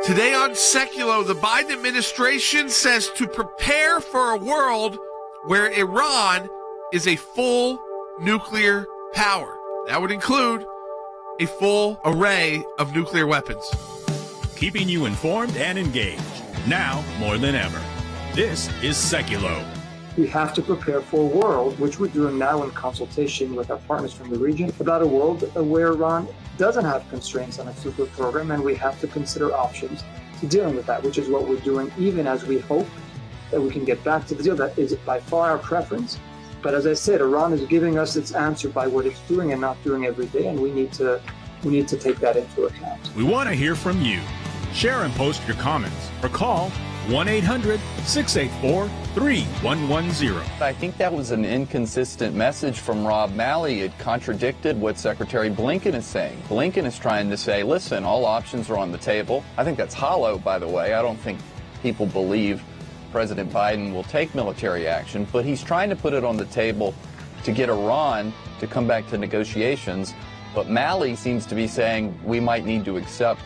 Today on Sekulow, the Biden administration says to prepare for a world where Iran is a full nuclear power. That would include a full array of nuclear weapons. Keeping you informed and engaged, now more than ever. This is Sekulow. We have to prepare for a world, which we're doing now in consultation with our partners from the region, about a world where Iran doesn't have constraints on its nuclear program, and we have to consider options to dealing with that, which is what we're doing, even as we hope that we can get back to the deal. That is by far our preference. But as I said, Iran is giving us its answer by what it's doing and not doing every day, and we need to take that into account. We want to hear from you. Share and post your comments or call 1-800-684-3110. I think that was an inconsistent message from Rob Malley. It contradicted what Secretary Blinken is saying. Blinken is trying to say, listen, all options are on the table. I think that's hollow, by the way. I don't think people believe President Biden will take military action, but he's trying to put it on the table to get Iran to come back to negotiations. But Malley seems to be saying we might need to accept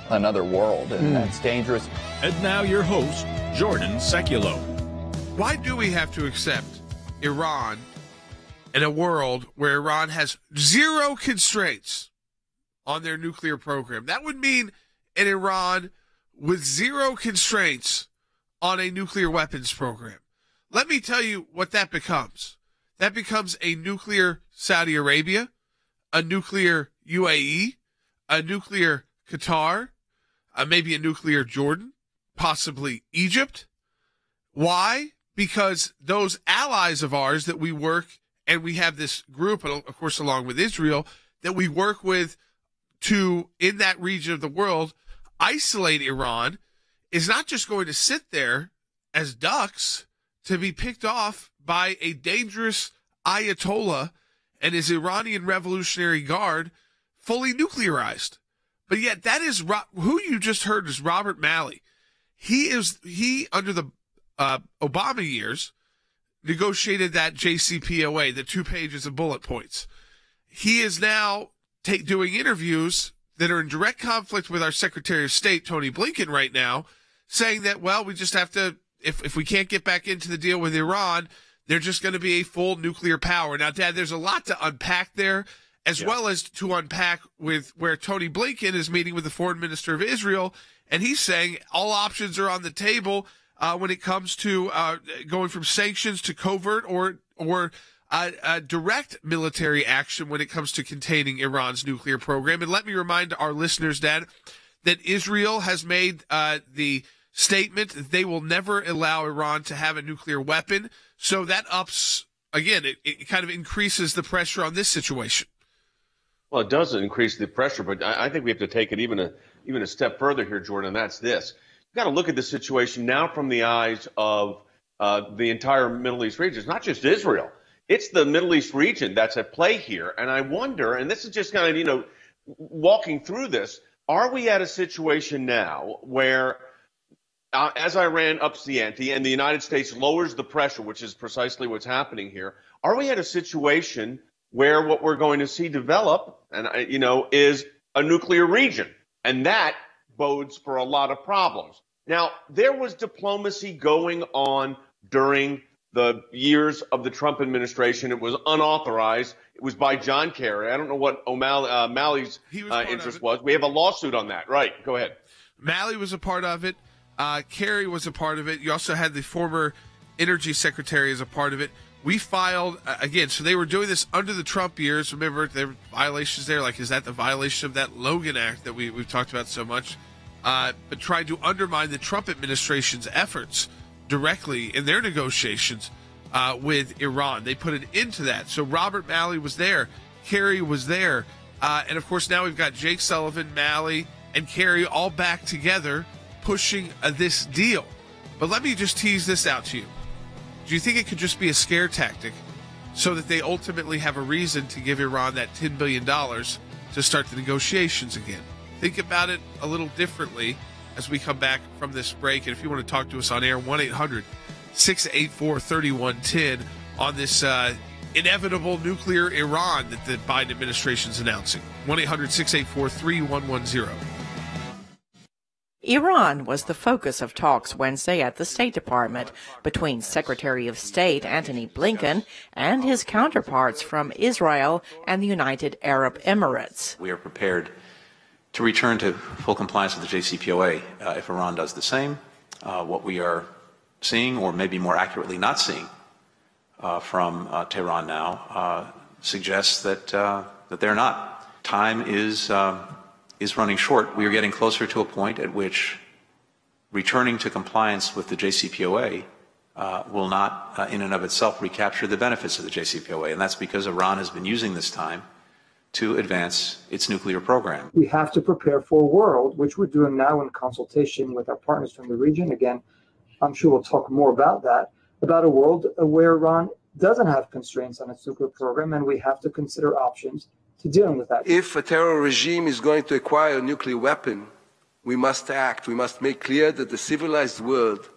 another world, and that's dangerous. And now your host, Jordan Sekulow. Why do we have to accept Iran in a world where Iran has zero constraints on their nuclear program? That would mean an Iran with zero constraints on a nuclear weapons program. Let me tell you what that becomes. That becomes a nuclear Saudi Arabia, a nuclear UAE, a nuclear Qatar, maybe a nuclear Jordan, possibly Egypt. Why? Because those allies of ours that we work, and we have this group, of course, along with Israel, that we work with to, in that region of the world, isolate Iran, is not just going to sit there as ducks to be picked off by a dangerous Ayatollah and his Iranian Revolutionary Guard fully nuclearized. But yet that is who you just heard is Robert Malley. He under the Obama years negotiated that JCPOA, the 2 pages of bullet points. He is now doing interviews that are in direct conflict with our Secretary of State, Tony Blinken, right now, saying that, well, we just have to, if we can't get back into the deal with Iran, they're just going to be a full nuclear power. Now, Dad, there's a lot to unpack there, as well as to unpack with where Tony Blinken is meeting with the foreign minister of Israel, and he's saying all options are on the table when it comes to going from sanctions to covert or direct military action when it comes to containing Iran's nuclear program. And let me remind our listeners, Dad, that Israel has made the statement that they will never allow Iran to have a nuclear weapon. So that ups, again, it kind of increases the pressure on this situation. Well, it does increase the pressure, but I think we have to take it even a step further here, Jordan, and that's this. You've got to look at the situation now from the eyes of the entire Middle East region. It's not just Israel. It's the Middle East region that's at play here. And I wonder, and this is just kind of, walking through this, are we at a situation now where as Iran ups the ante and the United States lowers the pressure, which is precisely what's happening here, are we at a situation where what we're going to see develop, and is a nuclear region, and that bodes for a lot of problems. Now, there was diplomacy going on during the years of the Trump administration. It was unauthorized. It was by John Kerry. I don't know what Malley's interest was. We have a lawsuit on that. Right. Go ahead. Malley was a part of it. Kerry was a part of it. You also had the former energy secretary as a part of it. We filed, again, so they were doing this under the Trump years. Remember, there were violations there. Like, is that the violation of that Logan Act that we've talked about so much? But trying to undermine the Trump administration's efforts directly in their negotiations with Iran. They put an end to that. So Robert Malley was there. Kerry was there. And, of course, now we've got Jake Sullivan, Malley, and Kerry all back together pushing this deal. But let me just tease this out to you. Do you think it could just be a scare tactic so that they ultimately have a reason to give Iran that $10 billion to start the negotiations again? Think about it a little differently as we come back from this break. And if you want to talk to us on air, 1-800-684-3110 on this inevitable nuclear Iran that the Biden administration is announcing. 1-800-684-3110. Iran was the focus of talks Wednesday at the State Department between Secretary of State Antony Blinken and his counterparts from Israel and the United Arab Emirates. We are prepared to return to full compliance with the JCPOA if Iran does the same. What we are seeing, or maybe more accurately not seeing, from Tehran now suggests that they're not. Time is running short. We are getting closer to a point at which returning to compliance with the JCPOA will not, in and of itself, recapture the benefits of the JCPOA, and that's because Iran has been using this time to advance its nuclear program. We have to prepare for a world, which we're doing now in consultation with our partners from the region. Again, I'm sure we'll talk more about that, about a world where Iran doesn't have constraints on its nuclear program, and we have to consider options to dealing with that. If a terror regime is going to acquire a nuclear weapon, we must act. We must make clear that the civilized world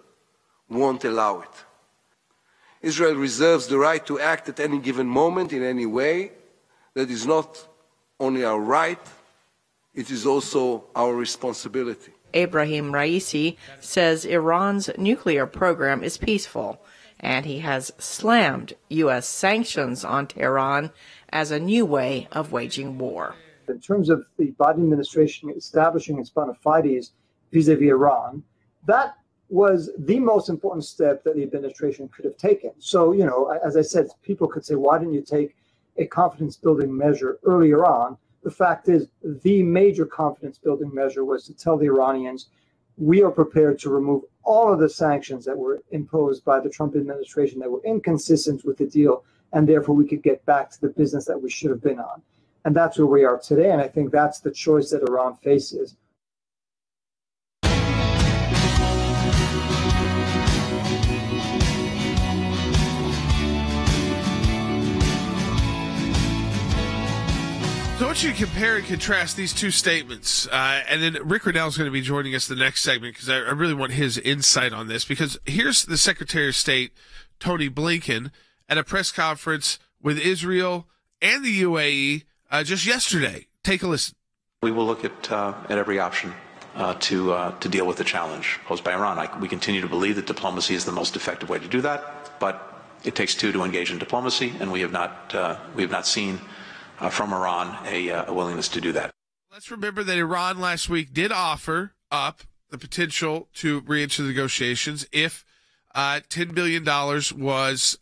won't allow it. Israel reserves the right to act at any given moment in any way. That is not only our right, it is also our responsibility. Ebrahim Raisi says Iran's nuclear program is peaceful, and he has slammed U.S. sanctions on Tehran as a new way of waging war. In terms of the Biden administration establishing its bona fides vis-a-vis Iran, that was the most important step that the administration could have taken. So, as I said, people could say, why didn't you take a confidence-building measure earlier on? The fact is, the major confidence-building measure was to tell the Iranians, we are prepared to remove all of the sanctions that were imposed by the Trump administration that were inconsistent with the deal, and therefore we could get back to the business that we should have been on. And that's where we are today, and I think that's the choice that Iran faces. So I want you to compare and contrast these two statements. And then Rick Grenell is going to be joining us the next segment because I really want his insight on this. Because here's the Secretary of State, Tony Blinken, at a press conference with Israel and the UAE just yesterday. Take a listen. We will look at every option to deal with the challenge posed by Iran. We continue to believe that diplomacy is the most effective way to do that, but it takes two to engage in diplomacy, and we have not seen from Iran a willingness to do that. Let's remember that Iran last week did offer up the potential to re-enter the negotiations if $10 billion was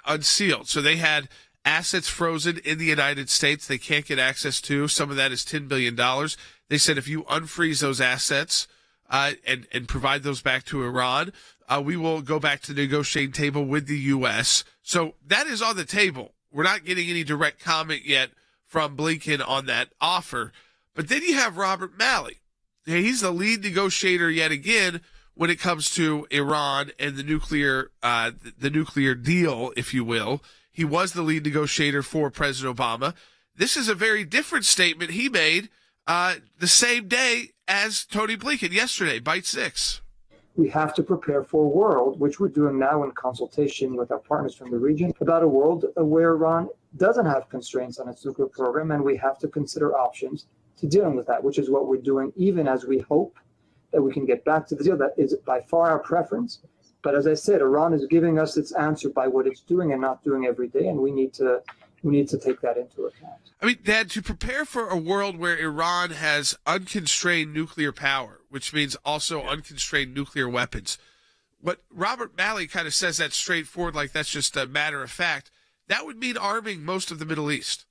unsealed. So they had assets frozen in the United States they can't get access to. Some of that is $10 billion. They said if you unfreeze those assets and provide those back to Iran, we will go back to the negotiating table with the U.S. So that is on the table. We're not getting any direct comment yet from Blinken on that offer. But then you have Robert Malley. He's the lead negotiator yet again when it comes to Iran and the nuclear deal, if you will. He was the lead negotiator for President Obama. This is a very different statement he made the same day as Tony Blinken yesterday, Bite 6. We have to prepare for a world, which we're doing now in consultation with our partners from the region, about a world where Iran doesn't have constraints on its nuclear program, and we have to consider options to dealing with that, which is what we're doing, even as we hope that we can get back to the deal. That is by far our preference. But as I said, Iran is giving us its answer by what it's doing and not doing every day, and we need to take that into account. I mean, Dad, to prepare for a world where Iran has unconstrained nuclear power, which means also unconstrained nuclear weapons, what Robert Malley kind of says that straightforward, like that's just a matter of fact, that would mean arming most of the Middle East.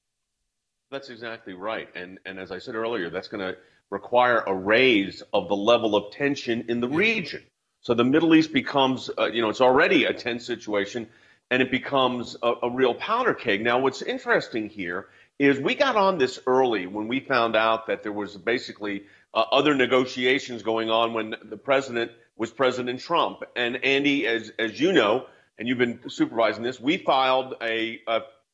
That's exactly right. And as I said earlier, that's going to require a raise of the level of tension in the region. So the Middle East becomes, it's already a tense situation, and it becomes a real powder keg. Now, what's interesting here is we got on this early when we found out that there was basically other negotiations going on when the president was President Trump. And Andy, as you know, and you've been supervising this, we filed a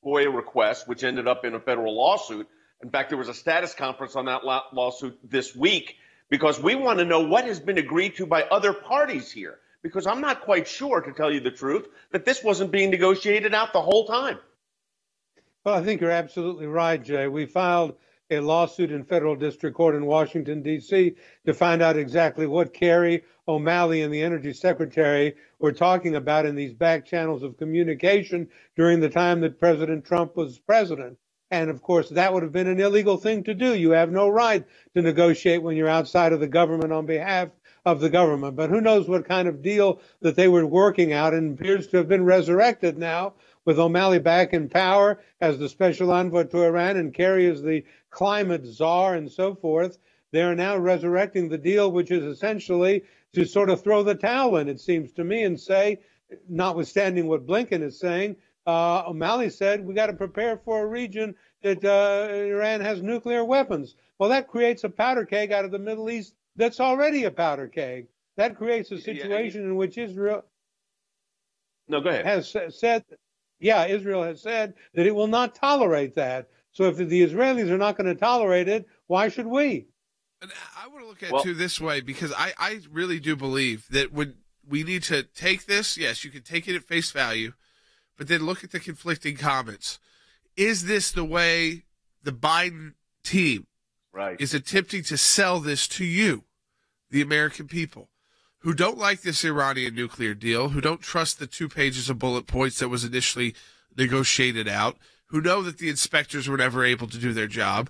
FOIA request, which ended up in a federal lawsuit. In fact, there was a status conference on that lawsuit this week because we want to know what has been agreed to by other parties here. Because I'm not quite sure, to tell you the truth, that this wasn't being negotiated out the whole time. Well, I think you're absolutely right, Jay. We filed a lawsuit in federal district court in Washington, D.C. to find out exactly what Kerry, O'Malley, and the Energy Secretary were talking about in these back channels of communication during the time that President Trump was president. And, of course, that would have been an illegal thing to do. You have no right to negotiate when you're outside of the government on behalf of the government. But who knows what kind of deal that they were working out, and appears to have been resurrected now with O'Malley back in power as the special envoy to Iran and Kerry as the climate czar and so forth. They are now resurrecting the deal, which is essentially to sort of throw the towel in, it seems to me, and say, notwithstanding what Blinken is saying, O'Malley said we got to prepare for a region that Iran has nuclear weapons. Well, that creates a powder keg out of the Middle East that's already a powder keg. That creates a situation in which Israel has said, Israel has said that it will not tolerate that. So if the Israelis are not going to tolerate it, why should we? And I want to look at it too this way, because I really do believe that when we need to take this, yes, you can take it at face value, but then look at the conflicting comments. Is this the way the Biden team is attempting to sell this to you, the American people, who don't like this Iranian nuclear deal, who don't trust the 2 pages of bullet points that was initially negotiated out, who know that the inspectors were never able to do their job?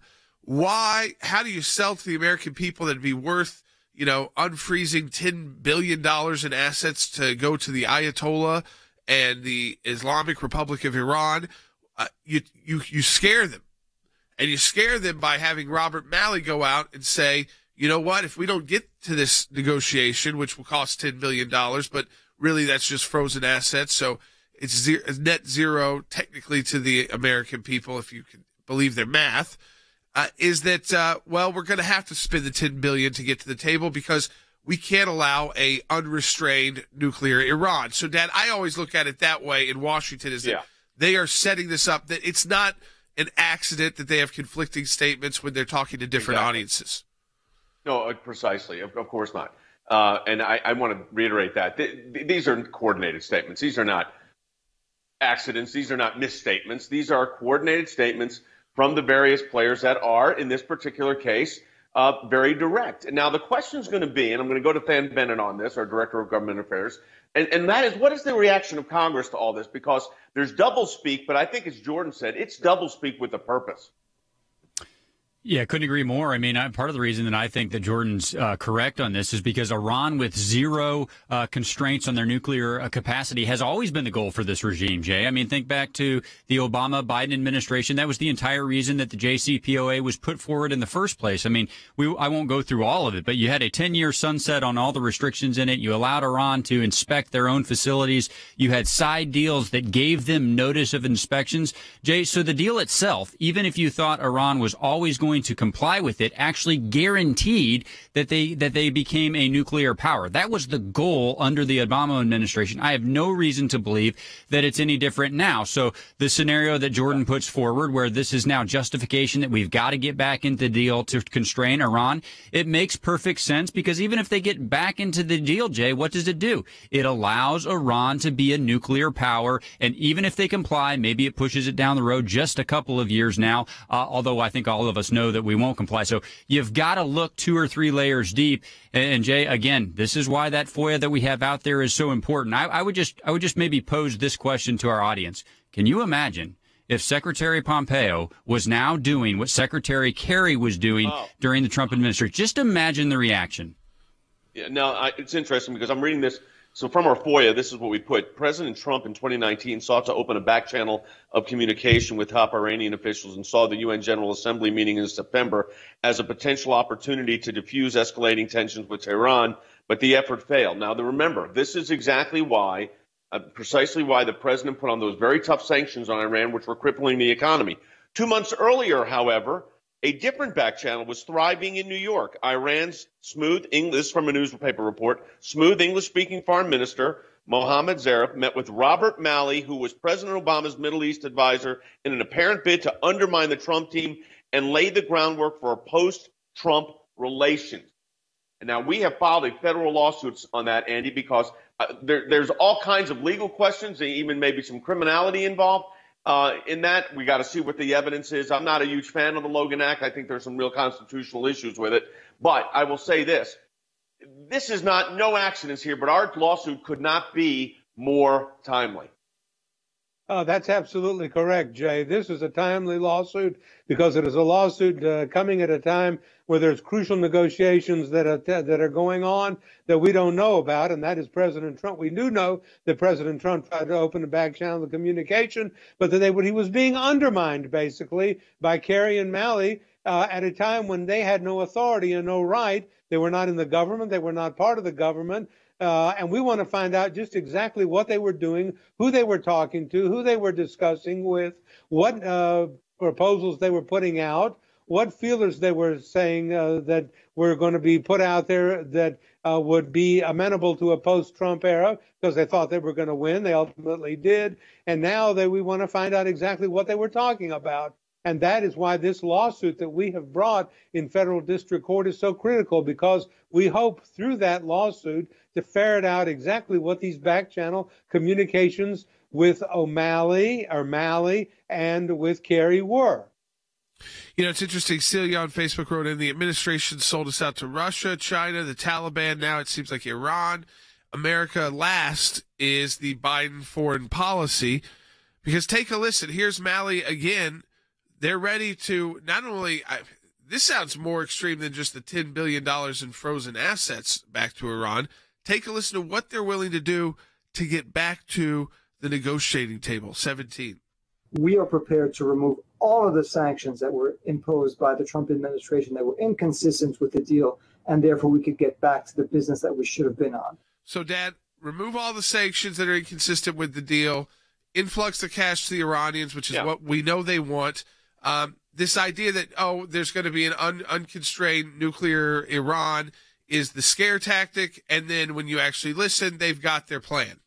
How do you sell to the American people that it'd be worth, unfreezing $10 billion in assets to go to the Ayatollah and the Islamic Republic of Iran? You scare them, and you scare them by having Robert Malley go out and say, you know what, if we don't get to this negotiation, which will cost $10 billion, but really that's just frozen assets, so it's net zero technically to the American people, if you can believe their math, is that, we're going to have to spend the $10 billion to get to the table because we can't allow a unrestrained nuclear Iran. So, Dad, I always look at it that way in Washington, is that they are setting this up, that it's not an accident that they have conflicting statements when they're talking to different audiences. No, precisely. Of course not. And I want to reiterate that. These are coordinated statements. These are not accidents. These are not misstatements. These are coordinated statements from the various players that are, in this particular case, very direct. And now the question is going to be, and I'm going to go to Than Bennett on this, our Director of Government Affairs, and that is, what is the reaction of Congress to all this? Because there's doublespeak, but I think, as Jordan said, it's doublespeak with a purpose. Yeah, couldn't agree more. I mean, part of the reason that I think that Jordan's correct on this is because Iran, with zero constraints on their nuclear capacity, has always been the goal for this regime, Jay. I mean, think back to the Obama-Biden administration. That was the entire reason that the JCPOA was put forward in the first place. I mean, I won't go through all of it, but you had a 10-year sunset on all the restrictions in it. You allowed Iran to inspect their own facilities. You had side deals that gave them notice of inspections. Jay, so the deal itself, even if you thought Iran was always going to comply with it, actually guaranteed that they became a nuclear power. That was the goal under the Obama administration. I have no reason to believe that it's any different now. So the scenario that Jordan puts forward, where this is now justification that we've got to get back into the deal to constrain Iran, it makes perfect sense, because even if they get back into the deal, Jay, what does it do? It allows Iran to be a nuclear power, and even if they comply, maybe it pushes it down the road just a couple of years now, although I think all of us know that we won't comply. So you've got to look 2 or 3 layers deep. And Jay, again, this is why that FOIA that we have out there is so important. I would just maybe pose this question to our audience. Can you imagine if Secretary Pompeo was now doing what Secretary Kerry was doing during the Trump administration? Just imagine the reaction. Yeah, now, it's interesting because I'm reading this. So from our FOIA, this is what we put. President Trump in 2019 sought to open a back channel of communication with top Iranian officials and saw the UN General Assembly meeting in September as a potential opportunity to diffuse escalating tensions with Tehran, but the effort failed. Now, remember, this is exactly why, precisely why the president put on those very tough sanctions on Iran, which were crippling the economy. 2 months earlier, however, a different back channel was thriving in New York. Iran's smooth English, this is from a newspaper report, smooth English-speaking foreign minister Mohammad Zarif met with Robert Malley, who was President Obama's Middle East advisor, in an apparent bid to undermine the Trump team and lay the groundwork for a post-Trump relations. And now we have filed a federal lawsuit on that, Andy, because there's all kinds of legal questions, and even maybe some criminality involved. In that, we got to see what the evidence is. I'm not a huge fan of the Logan Act. I think there's some real constitutional issues with it. But I will say this. This is not no accidents here, but our lawsuit could not be more timely. Oh, that's absolutely correct, Jay. This is a timely lawsuit because it is a lawsuit coming at a time where there's crucial negotiations that are going on that we don't know about, and that is President Trump. We do know that President Trump tried to open a back channel of communication, but that he was being undermined, basically, by Kerry and Malley at a time when they had no authority and no right. They were not in the government. They were not part of the government. And we want to find out just exactly what they were doing, who they were talking to, who they were discussing with, what proposals they were putting out, what feelers they were saying that were going to be put out there that would be amenable to a post-Trump era because they thought they were going to win. They ultimately did. And now we want to find out exactly what they were talking about. And that is why this lawsuit that we have brought in federal district court is so critical, because we hope through that lawsuit to ferret out exactly what these back channel communications with Malley and with Kerry were. You know, it's interesting. Celia on Facebook wrote in, the administration sold us out to Russia, China, the Taliban. Now it seems like Iran. America last is the Biden foreign policy. Because take a listen. Here's Malley again. They're ready to not only this sounds more extreme than just the $10 billion in frozen assets back to Iran. Take a listen to what they're willing to do to get back to the negotiating table. 17. We are prepared to remove all of the sanctions that were imposed by the Trump administration that were inconsistent with the deal, and therefore we could get back to the business that we should have been on. So, Dad, remove all the sanctions that are inconsistent with the deal, influx the cash to the Iranians, which is what we know they want. This idea that, there's going to be an unconstrained nuclear Iran is the scare tactic, and then when you actually listen, they've got their plan.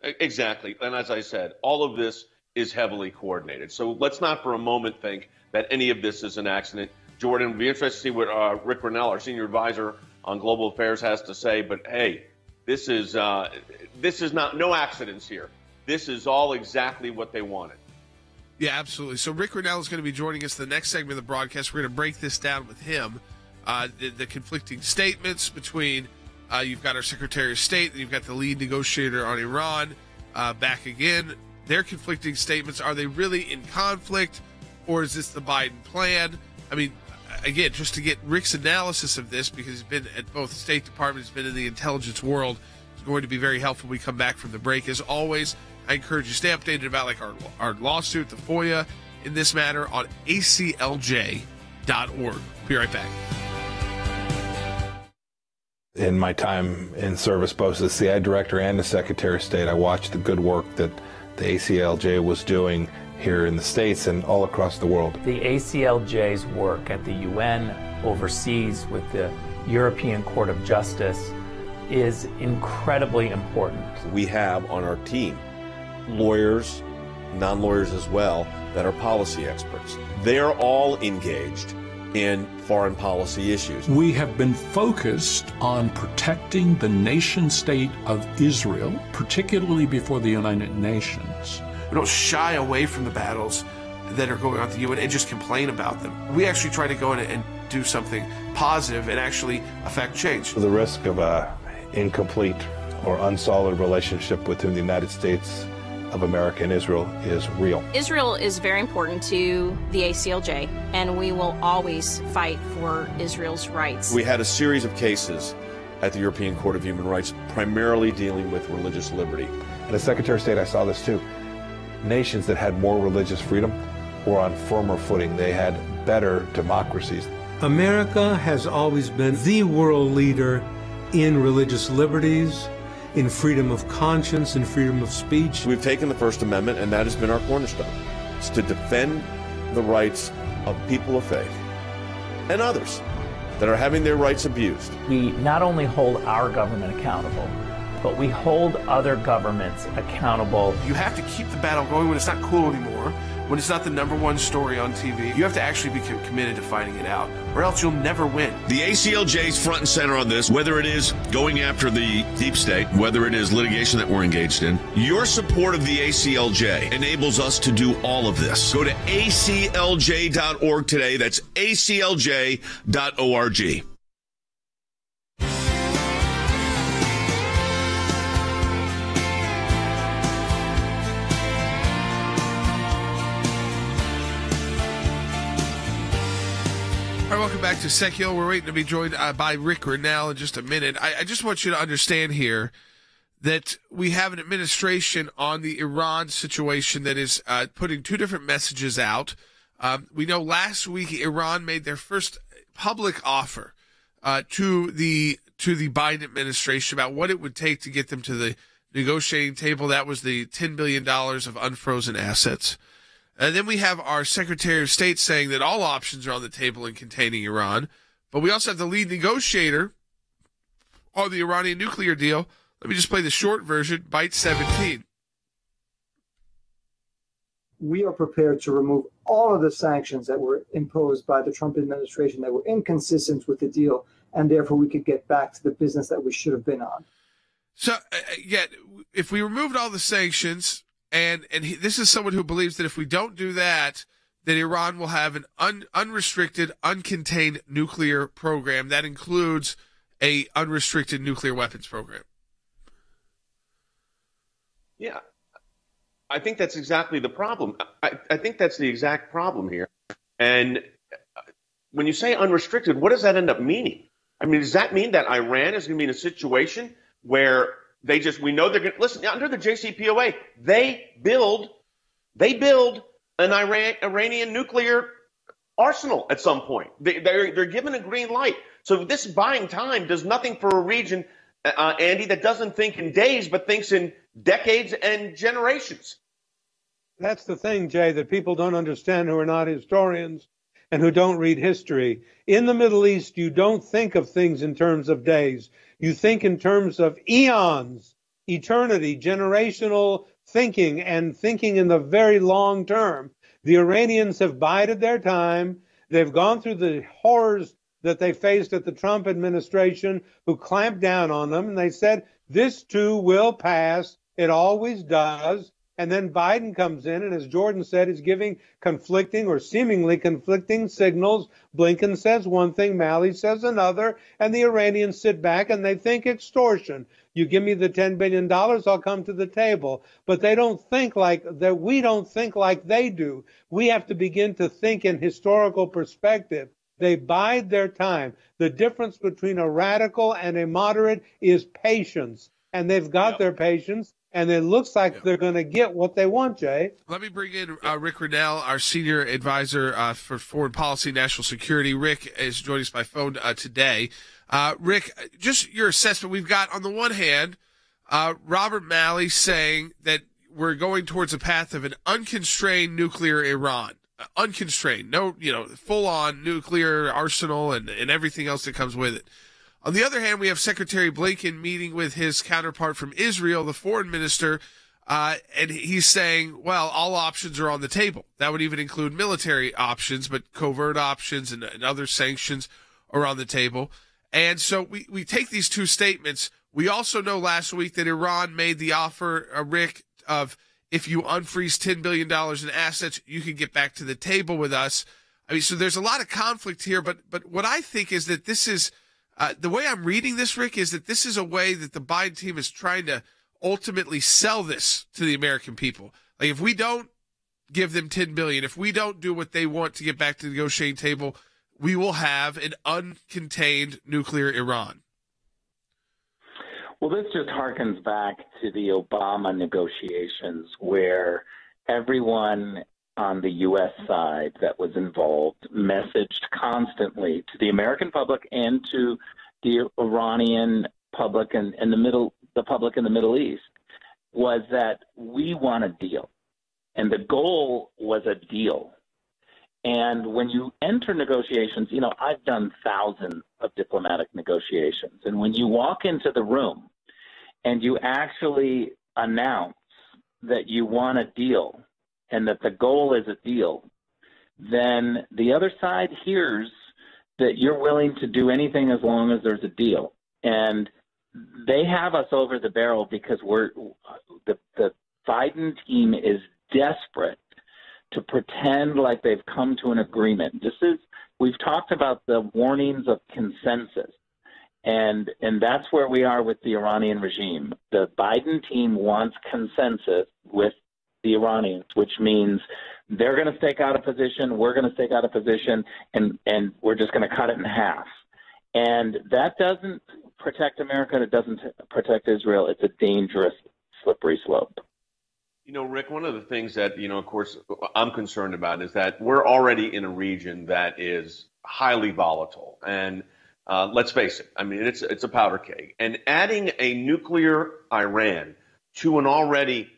Exactly. And as I said, all of this is heavily coordinated. So let's not for a moment think that any of this is an accident. Jordan, it'll be interesting to see what Rick Grenell, our senior advisor on global affairs, has to say. But, hey, this is not no accidents here. This is all exactly what they wanted. Yeah, absolutely. So Rick Grenell is going to be joining us in the next segment of the broadcast. We're going to break this down with him. The conflicting statements between you've got our Secretary of State, and you've got the lead negotiator on Iran back again. Their conflicting statements, are they really in conflict, or is this the Biden plan? I mean, again, just to get Rick's analysis of this, because he's been at both the State Department, he's been in the intelligence world, it's going to be very helpful when we come back from the break. As always, I encourage you to stay updated about our lawsuit, the FOIA, in this matter on ACLJ.org. Be right back. In my time in service, both as the CI director and the Secretary of State, I watched the good work that the ACLJ was doing here in the States and all across the world. The ACLJ's work at the UN, overseas with the European Court of Justice, is incredibly important. We have on our team lawyers, non-lawyers as well, that are policy experts. They are all engaged in foreign policy issues. We have been focused on protecting the nation state of Israel, particularly before the United Nations. We don't shy away from the battles that are going on at the UN and just complain about them. We actually try to go in and do something positive and actually affect change. The risk of an incomplete or unsolid relationship between the United States of America and Israel is real. Israel is very important to the ACLJ, and we will always fight for Israel's rights. We had a series of cases at the European Court of Human Rights, primarily dealing with religious liberty. And as Secretary of State, I saw this too. Nations that had more religious freedom were on firmer footing. They had better democracies. America has always been the world leader in religious liberties, in freedom of conscience and freedom of speech. We've taken the First Amendment, and that has been our cornerstone. It's to defend the rights of people of faith and others that are having their rights abused. We not only hold our government accountable, but we hold other governments accountable. You have to keep the battle going when it's not cool anymore. when it's not the number one story on TV. You have to actually be committed to finding it out, or else you'll never win. The ACLJ's front and center on this, whether it is going after the deep state, whether it is litigation that we're engaged in. Your support of the ACLJ enables us to do all of this. Go to aclj.org today. That's aclj.org. All right, welcome back to Sekulow. We're waiting to be joined by Rick Grenell in just a minute. I just want you to understand here that we have an administration on the Iran situation that is putting two different messages out. We know last week Iran made their first public offer to the Biden administration about what it would take to get them to the negotiating table. That was the $10 billion of unfrozen assets. And then we have our Secretary of State saying that all options are on the table in containing Iran. But we also have the lead negotiator on the Iranian nuclear deal. Let me just play the short version, Byte 17. We are prepared to remove all of the sanctions that were imposed by the Trump administration that were inconsistent with the deal, and therefore we could get back to the business that we should have been on. So, if we removed all the sanctions, and this is someone who believes that if we don't do that, that Iran will have an unrestricted, uncontained nuclear program. That includes a unrestricted nuclear weapons program. Yeah, I think that's exactly the problem. I think that's the exact problem here. And when you say unrestricted, what does that end up meaning? I mean, does that mean that Iran is going to be in a situation where we know they're going to, listen, under the JCPOA, they build an Iranian nuclear arsenal at some point. They're given a green light. So this buying time does nothing for a region, Andy, that doesn't think in days, but thinks in decades and generations. That's the thing, Jay, that people don't understand who are not historians and who don't read history. In the Middle East, you don't think of things in terms of days. You think in terms of eons, eternity, generational thinking, and thinking in the very long term. The Iranians have bided their time. They've gone through the horrors that they faced at the Trump administration, who clamped down on them. And they said, this too will pass. It always does. And then Biden comes in, and as Jordan said, is giving conflicting or seemingly conflicting signals. Blinken says one thing, Malley says another, and the Iranians sit back and they think extortion. You give me the $10 billion, I'll come to the table. But they don't think like that. We don't think like they do. We have to begin to think in historical perspective. They bide their time. The difference between a radical and a moderate is patience. And they've got their patience. And it looks like they're going to get what they want, Jay. Let me bring in Rick Grenell, our Senior Advisor for Foreign Policy and National Security. Rick is joining us by phone today. Rick, just your assessment. We've got, on the one hand, Robert Malley saying that we're going towards a path of an unconstrained nuclear Iran. Unconstrained. No, full-on nuclear arsenal and everything else that comes with it. On the other hand, we have Secretary Blinken meeting with his counterpart from Israel, the foreign minister, and he's saying, well, all options are on the table. That would even include military options, but covert options and other sanctions are on the table. And so we take these two statements. We also know last week that Iran made the offer, Rick, of if you unfreeze $10 billion in assets, you can get back to the table with us. I mean, so there's a lot of conflict here, but what I think is that this is, the way I'm reading this, Rick, is that this is a way that the Biden team is trying to ultimately sell this to the American people. Like, if we don't give them $10 billion, if we don't do what they want to get back to the negotiating table, we will have an uncontained nuclear Iran. Well, this just harkens back to the Obama negotiations, where everyone on the U.S. side that was involved messaged constantly to the American public and to the Iranian public and the public in the Middle East, was that we want a deal. And the goal was a deal. And when you enter negotiations, I've done thousands of diplomatic negotiations. And when you walk into the room and you actually announce that you want a deal, and that the goal is a deal, then the other side hears that you're willing to do anything as long as there's a deal. And they have us over the barrel because the Biden team is desperate to pretend like they've come to an agreement. We've talked about the warnings of consensus, and that's where we are with the Iranian regime. The Biden team wants consensus with the Iranians, which means they're going to stake out a position, we're going to stake out a position, and we're just going to cut it in half. And that doesn't protect America, it doesn't protect Israel. It's a dangerous, slippery slope. You know, Rick, one of the things that, of course, I'm concerned about is that we're already in a region that is highly volatile. And let's face it, I mean, it's a powder keg. And adding a nuclear Iran to an already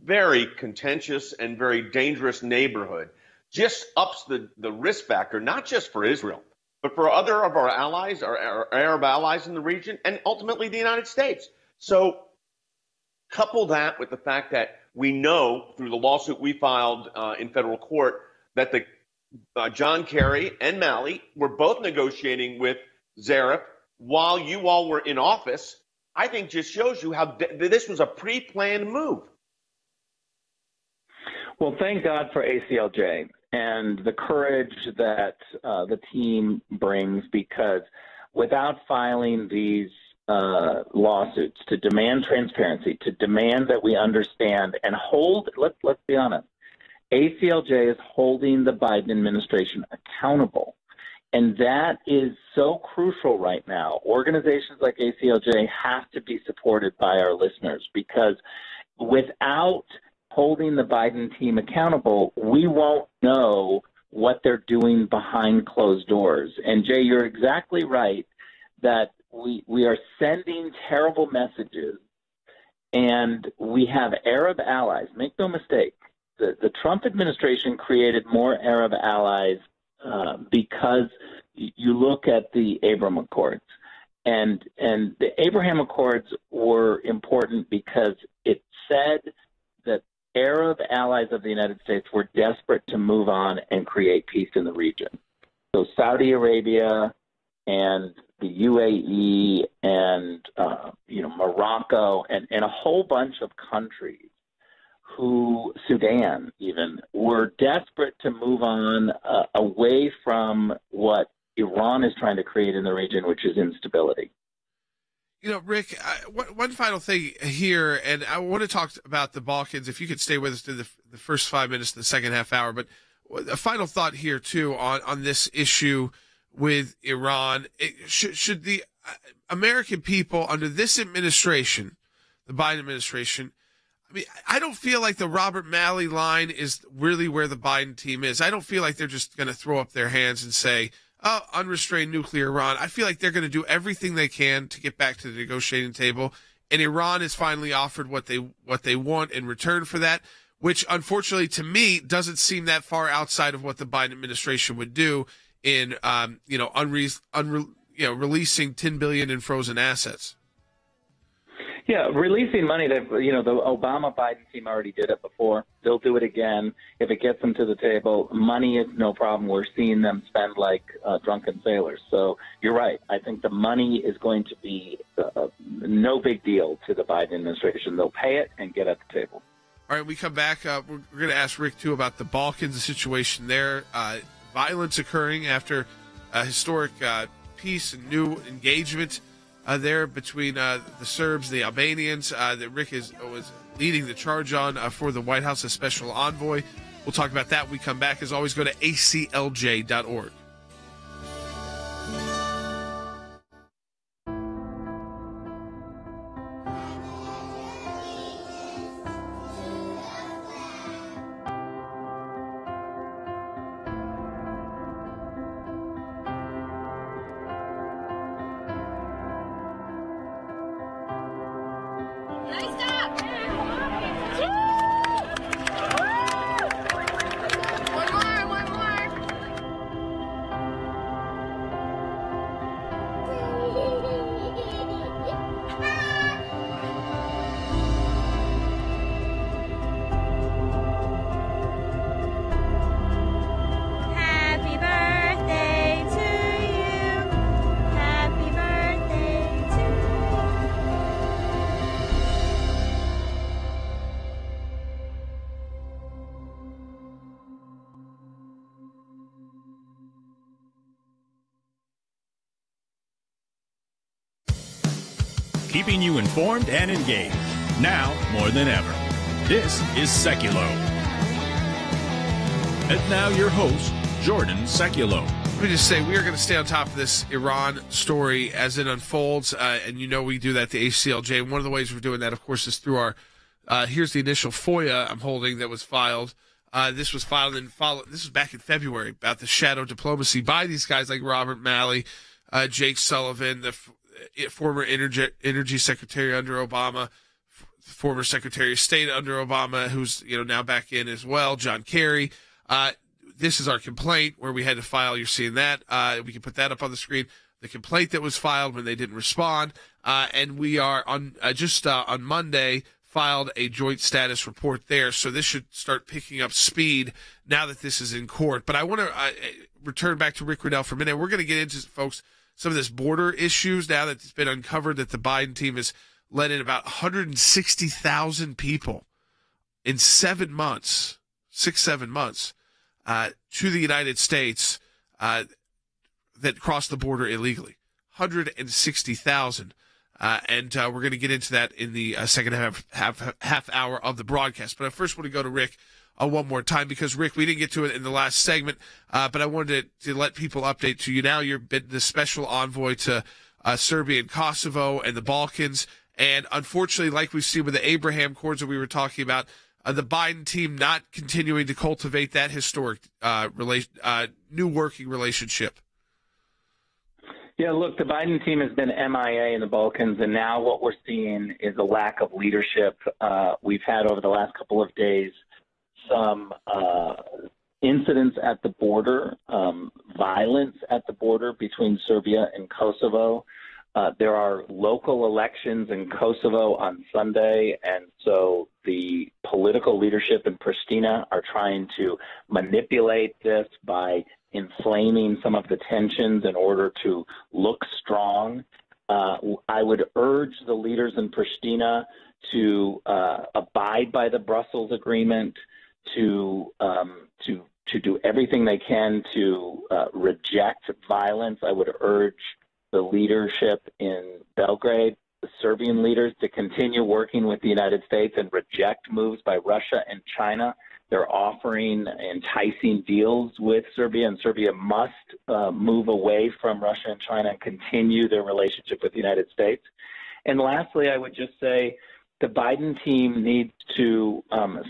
very contentious and very dangerous neighborhood just ups the risk factor, not just for Israel, but for other of our allies, our Arab allies in the region, and ultimately the United States. So couple that with the fact that we know through the lawsuit we filed in federal court that John Kerry and Malley were both negotiating with Zarif while you all were in office, I think just shows you how this was a pre-planned move. Well, thank God for ACLJ and the courage that the team brings, because without filing these lawsuits to demand transparency, to demand that we understand and hold, let's be honest, ACLJ is holding the Biden administration accountable. And that is so crucial right now. Organizations like ACLJ have to be supported by our listeners, because without holding the Biden team accountable, we won't know what they're doing behind closed doors. And Jay, you're exactly right that we are sending terrible messages, and we have Arab allies. Make no mistake, the Trump administration created more Arab allies because you look at the Abraham Accords. And the Abraham Accords were important because it said that Arab allies of the United States were desperate to move on and create peace in the region. So Saudi Arabia and the UAE and Morocco and a whole bunch of countries Sudan even, were desperate to move on away from what Iran is trying to create in the region, which is instability. Rick, one final thing here, and I want to talk about the Balkans, if you could stay with us through the first 5 minutes of the second half hour. But a final thought here, too, on this issue with Iran. Should the American people under this administration, the Biden administration, I mean, I don't feel like the Robert Malley line is really where the Biden team is. I don't feel like they're just going to throw up their hands and say, oh, unrestrained nuclear Iran. I feel like they're going to do everything they can to get back to the negotiating table. And Iran has finally offered what they want in return for that, which unfortunately to me doesn't seem that far outside of what the Biden administration would do in, releasing $10 billion in frozen assets. Yeah, releasing money that, the Obama-Biden team already did it before. They'll do it again. If it gets them to the table, money is no problem. We're seeing them spend like drunken sailors. So you're right. I think the money is going to be no big deal to the Biden administration. They'll pay it and get at the table. All right, we come back. We're going to ask Rick, too, about the Balkans, the situation there. Violence occurring after a historic peace and new engagement there between the Serbs, the Albanians, that Rick was leading the charge on for the White House as special envoy. We'll talk about that when we come back. As always, go to aclj.org. keeping you informed and engaged. Now more than ever. This is Sekulow. And now your host, Jordan Sekulow. Let me just say, we are going to stay on top of this Iran story as it unfolds, and you know we do that at the ACLJ. And one of the ways we're doing that, of course, is through our, here's the initial FOIA I'm holding that was filed. This was this was back in February, about the shadow diplomacy by these guys like Robert Malley, Jake Sullivan, the former energy secretary under Obama, former Secretary of State under Obama, who's now back in as well, John Kerry. This is our complaint where we had to file. You're seeing that. We can put that up on the screen. The complaint that was filed when they didn't respond. And we are on on Monday filed a joint status report there. So this should start picking up speed now that this is in court. But I want to return back to Rick Grenell for a minute. We're going to get into, folks, some of this border issues now that it's been uncovered that the Biden team has let in about 160,000 people in 7 months, 7 months. To the United States that crossed the border illegally, 160,000, and we're going to get into that in the second half hour of the broadcast. But I first want to go to Rick one more time because Rick, we didn't get to it in the last segment, but I wanted to let people update to you now. You've been the special envoy to Serbia and Kosovo and the Balkans, and unfortunately, like we've seen with the Abraham Accords that we were talking about. The Biden team not continuing to cultivate that historic new working relationship. Yeah, look, the Biden team has been MIA in the Balkans, and now what we're seeing is a lack of leadership. We've had over the last couple of days some incidents at the border, violence at the border between Serbia and Kosovo. There are local elections in Kosovo on Sunday, and so the political leadership in Pristina are trying to manipulate this by inflaming some of the tensions in order to look strong. I would urge the leaders in Pristina to abide by the Brussels agreement, to do everything they can to reject violence. I would urge the leadership in Belgrade, the Serbian leaders, to continue working with the United States and reject moves by Russia and China. They're offering enticing deals with Serbia, and Serbia must move away from Russia and China and continue their relationship with the United States. And lastly, I would just say the Biden team needs to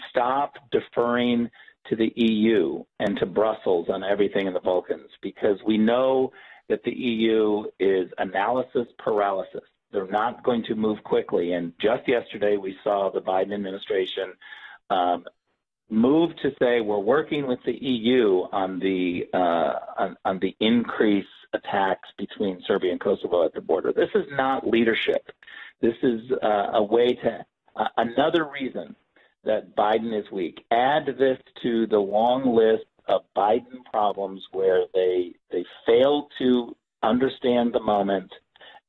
stop deferring to the EU and to Brussels on everything in the Balkans, because we know that the EU is analysis paralysis. They're not going to move quickly. And just yesterday, we saw the Biden administration move to say we're working with the EU on the increased attacks between Serbia and Kosovo at the border. This is not leadership. This is a way to another reason that Biden is weak. Add this to the long list of Biden problems where they fail to understand the moment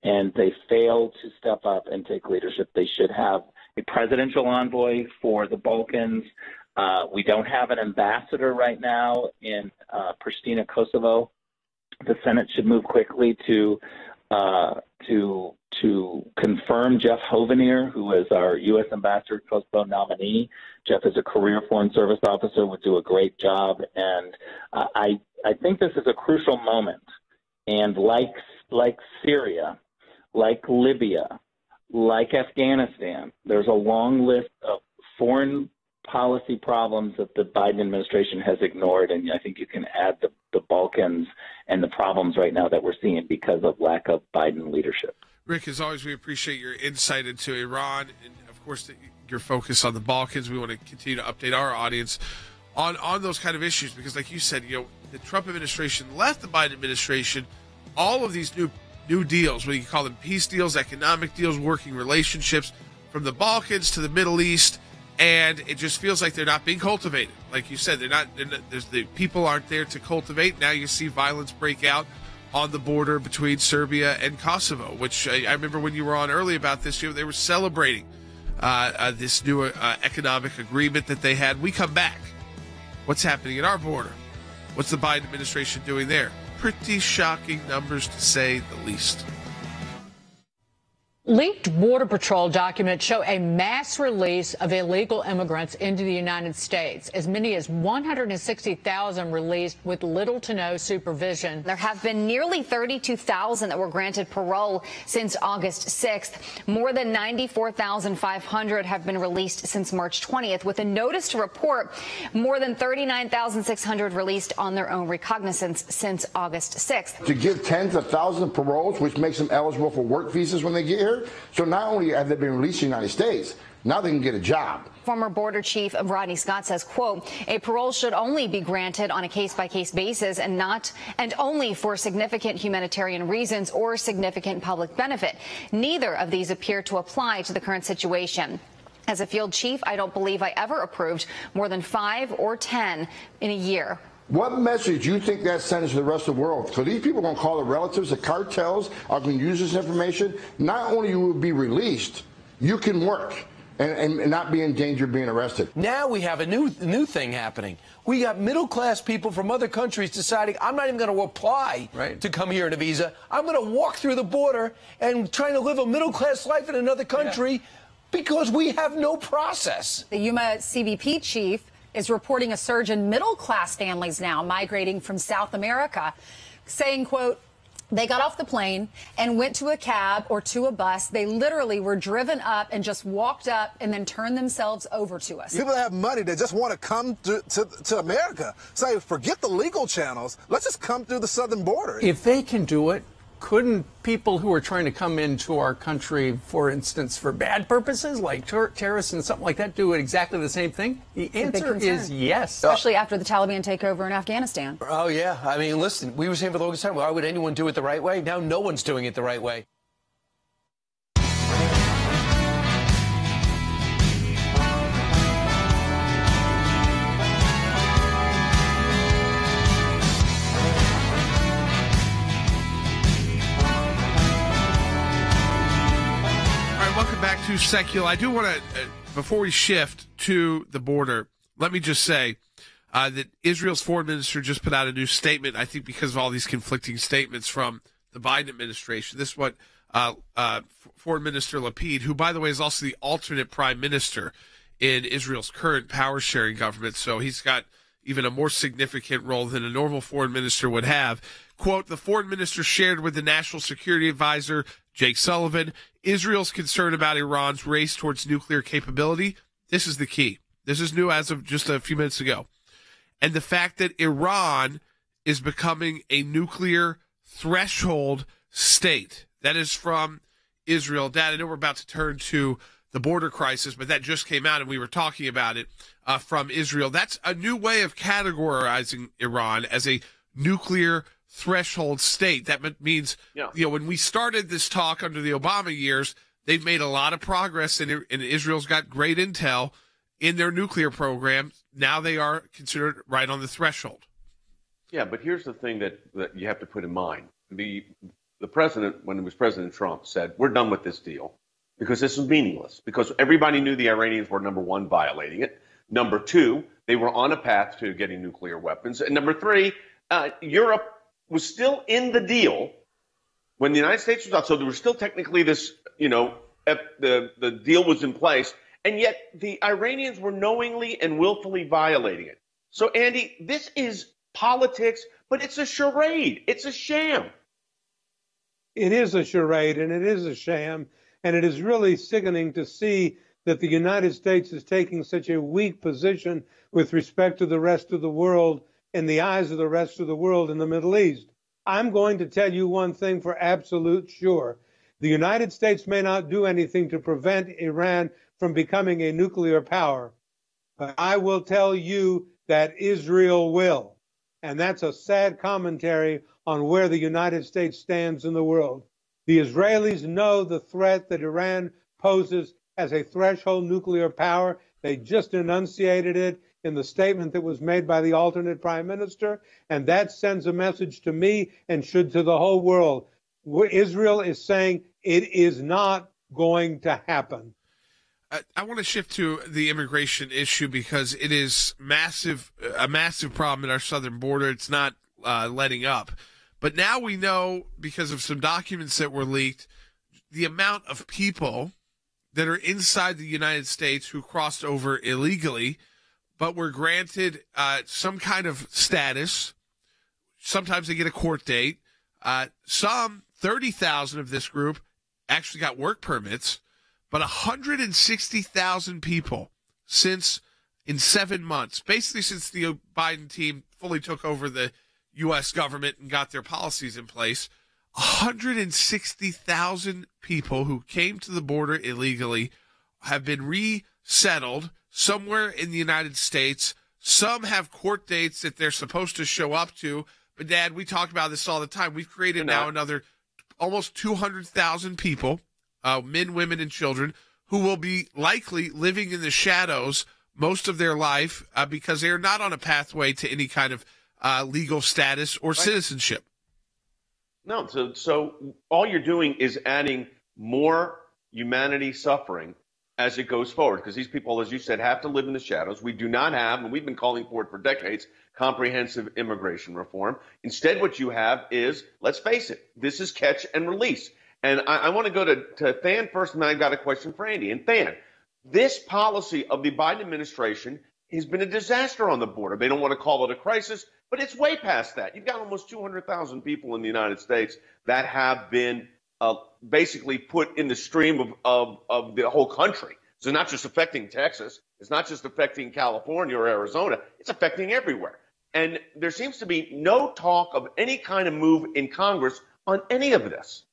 and they fail to step up and take leadership. They should have a presidential envoy for the Balkans. We don't have an ambassador right now in Pristina, Kosovo. The Senate should move quickly to confirm Jeff Hovenier, who is our U.S. ambassador Kosovo nominee. Jeff is a career Foreign Service officer, would do a great job. And I think this is a crucial moment. And like Syria, like Libya, like Afghanistan, there's a long list of foreign policy problems that the Biden administration has ignored. And I think you can add the Balkans and the problems right now that we're seeing because of lack of Biden leadership. Rick, as always, we appreciate your insight into Iran and, of course, your focus on the Balkans. We want to continue to update our audience on those kind of issues because, like you said, the Trump administration left the Biden administration all of these new deals, whether you call them peace deals, economic deals, working relationships, from the Balkans to the Middle East, and it just feels like they're not being cultivated. Like you said, the people aren't there to cultivate. Now you see violence break out on the border between Serbia and Kosovo, which I remember when you were on early about this, they were celebrating this new economic agreement that they had. We come back. What's happening at our border? What's the Biden administration doing there? Pretty shocking numbers, to say the least. Leaked Border Patrol documents show a mass release of illegal immigrants into the United States. As many as 160,000 released with little to no supervision. There have been nearly 32,000 that were granted parole since August 6th. More than 94,500 have been released since March 20th, with a notice to report more than 39,600 released on their own recognizance since August 6th. To give tens of thousands of paroles, which makes them eligible for work visas when they get here. So not only have they been released in the United States, now they can get a job. Former Border Chief Rodney Scott says, quote, a parole should only be granted on a case-by-case basis and only for significant humanitarian reasons or significant public benefit. Neither of these appear to apply to the current situation. As a field chief, I don't believe I ever approved more than 5 or 10 in a year. What message do you think that sends to the rest of the world? So these people are going to call the relatives, the cartels are going to use this information. Not only you will be released, you can work and not be in danger of being arrested. Now we have a new thing happening. We got middle-class people from other countries deciding, I'm not even going to apply to come here in a visa. I'm going to walk through the border and trying to live a middle-class life in another country because we have no process. The Yuma CBP chief is reporting a surge in middle-class families now migrating from South America, saying, quote, they got off the plane and went to a cab or to a bus. They literally were driven up and just walked up and then turned themselves over to us. People that have money that just want to come to America say, forget the legal channels. Let's just come through the southern border. If they can do it, couldn't people who are trying to come into our country, for instance, for bad purposes, like terrorists and something like that, do exactly the same thing? The answer is yes. Especially after the Taliban takeover in Afghanistan. Oh, yeah. I mean, listen, we were saying for the longest time, why would anyone do it the right way? Now no one's doing it the right way. Welcome back to Sekulow. I do want to, before we shift to the border, let me just say that Israel's foreign minister just put out a new statement, I think because of all these conflicting statements from the Biden administration. This is what Foreign Minister Lapid, who, by the way, is also the alternate prime minister in Israel's current power-sharing government, so he's got even a more significant role than a normal foreign minister would have. Quote, the foreign minister shared with the National Security Advisor, Jake Sullivan, Israel's concern about Iran's race towards nuclear capability. This is the key. This is new as of just a few minutes ago. And the fact that Iran is becoming a nuclear threshold state. That is from Israel. Dad, I know we're about to turn to the border crisis, but that just came out and we were talking about it from Israel. That's a new way of categorizing Iran as a nuclear threshold state. That means, when we started this talk under the Obama years, they've made a lot of progress and Israel's got great intel in their nuclear program. Now they are considered right on the threshold. Yeah, but here's the thing that you have to put in mind. The president, when it was President Trump, said, we're done with this deal because this is meaningless, because everybody knew the Iranians were, number one, violating it. Number two, they were on a path to getting nuclear weapons. And number three, Europe was still in the deal when the United States was out. So there was still technically this, the deal was in place. And yet the Iranians were knowingly and willfully violating it. So, Andy, this is politics, but it's a charade. It's a sham. It is a charade and it is a sham. And it is really sickening to see that the United States is taking such a weak position with respect to the rest of the world in the eyes of the rest of the world in the Middle East. I'm going to tell you one thing for absolute sure. The United States may not do anything to prevent Iran from becoming a nuclear power, but I will tell you that Israel will. And that's a sad commentary on where the United States stands in the world. The Israelis know the threat that Iran poses as a threshold nuclear power. They just enunciated it in the statement that was made by the alternate prime minister, and that sends a message to me and should to the whole world. Israel is saying it is not going to happen. I want to shift to the immigration issue because it is a massive problem at our southern border. It's not letting up. But now we know, because of some documents that were leaked, the amount of people that are inside the United States who crossed over illegally, but were granted some kind of status. Sometimes they get a court date. Some, 30,000 of this group, actually got work permits, but 160,000 people in 7 months, basically since the Biden team fully took over the U.S. government and got their policies in place, 160,000 people who came to the border illegally have been resettled somewhere in the United States. Some have court dates that they're supposed to show up to. But, Dad, we talk about this all the time. We've created now another almost 200,000 people, men, women, and children, who will be likely living in the shadows most of their life because they are not on a pathway to any kind of legal status or citizenship. No, so all you're doing is adding more humanity suffering as it goes forward, because these people, as you said, have to live in the shadows. We do not have, and we've been calling for it for decades, comprehensive immigration reform. Instead, what you have is, let's face it, this is catch and release. And I want to go to Than first, and then I've got a question for Andy. And Than, this policy of the Biden administration has been a disaster on the border. They don't want to call it a crisis, but it's way past that. You've got almost 200,000 people in the United States that have been basically put in the stream of the whole country. So not just affecting Texas. It's not just affecting California or Arizona. It's affecting everywhere. And there seems to be no talk of any kind of move in Congress on any of this.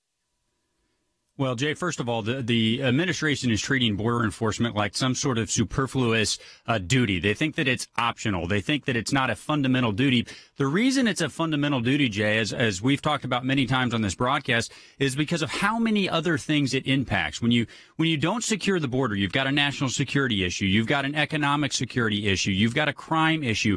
Well, Jay, first of all, the administration is treating border enforcement like some sort of superfluous duty. They think that it's optional. They think that it's not a fundamental duty. The reason it's a fundamental duty, Jay, as we've talked about many times on this broadcast, is because of how many other things it impacts. When you don't secure the border, you've got a national security issue. You've got an economic security issue. You've got a crime issue.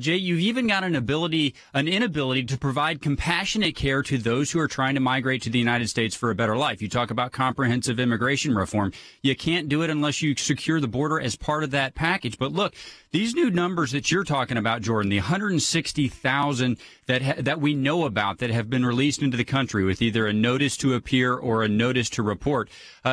Jay, you've even got an inability to provide compassionate care to those who are trying to migrate to the United States for a better life. You talk about comprehensive immigration reform. You can't do it unless you secure the border as part of that package. But look, these new numbers that you're talking about, Jordan, the 160,000 that we know about that have been released into the country with either a notice to appear or a notice to report.